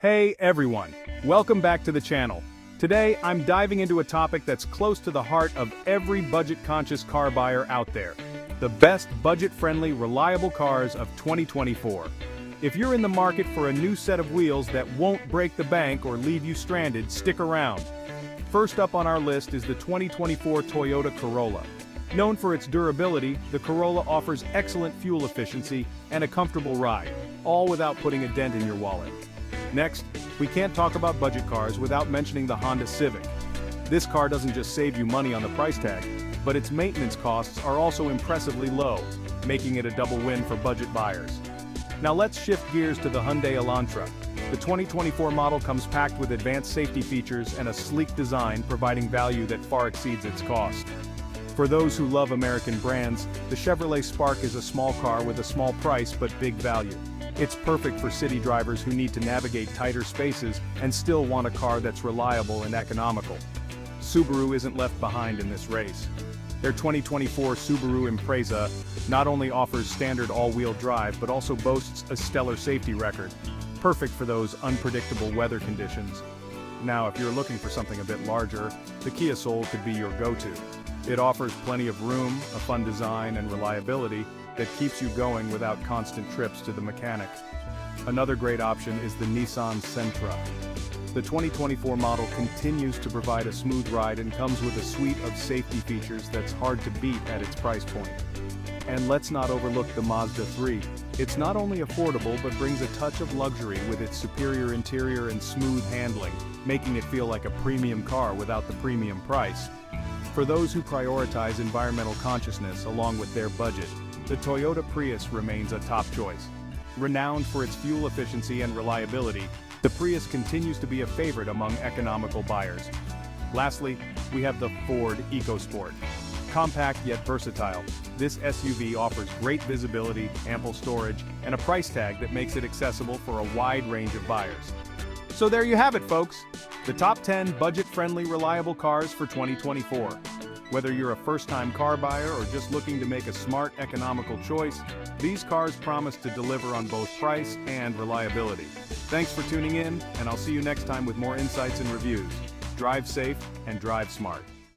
Hey everyone, welcome back to the channel. Today, I'm diving into a topic that's close to the heart of every budget-conscious car buyer out there. The best budget-friendly, reliable cars of 2024. If you're in the market for a new set of wheels that won't break the bank or leave you stranded, stick around. First up on our list is the 2024 Toyota Corolla. Known for its durability, the Corolla offers excellent fuel efficiency and a comfortable ride, all without putting a dent in your wallet. Next, we can't talk about budget cars without mentioning the Honda Civic. This car doesn't just save you money on the price tag, but its maintenance costs are also impressively low, making it a double win for budget buyers. Now let's shift gears to the Hyundai Elantra. The 2024 model comes packed with advanced safety features and a sleek design, providing value that far exceeds its cost. For those who love American brands, the Chevrolet Spark is a small car with a small price but big value. It's perfect for city drivers who need to navigate tighter spaces and still want a car that's reliable and economical. Subaru isn't left behind in this race. Their 2024 Subaru Impreza not only offers standard all-wheel drive but also boasts a stellar safety record, perfect for those unpredictable weather conditions. Now, if you're looking for something a bit larger, the Kia Soul could be your go-to. It offers plenty of room, a fun design, and reliability that keeps you going without constant trips to the mechanic. Another great option is the Nissan Sentra. The 2024 model continues to provide a smooth ride and comes with a suite of safety features that's hard to beat at its price point. And let's not overlook the Mazda 3. It's not only affordable but brings a touch of luxury with its superior interior and smooth handling, making it feel like a premium car without the premium price. For those who prioritize environmental consciousness along with their budget, the Toyota Prius remains a top choice. Renowned for its fuel efficiency and reliability, the Prius continues to be a favorite among economical buyers. Lastly, we have the Ford EcoSport. Compact yet versatile, this SUV offers great visibility, ample storage, and a price tag that makes it accessible for a wide range of buyers. So there you have it, folks. The top 10 budget-friendly, reliable cars for 2024. Whether you're a first-time car buyer or just looking to make a smart, economical choice, these cars promise to deliver on both price and reliability. Thanks for tuning in, and I'll see you next time with more insights and reviews. Drive safe and drive smart.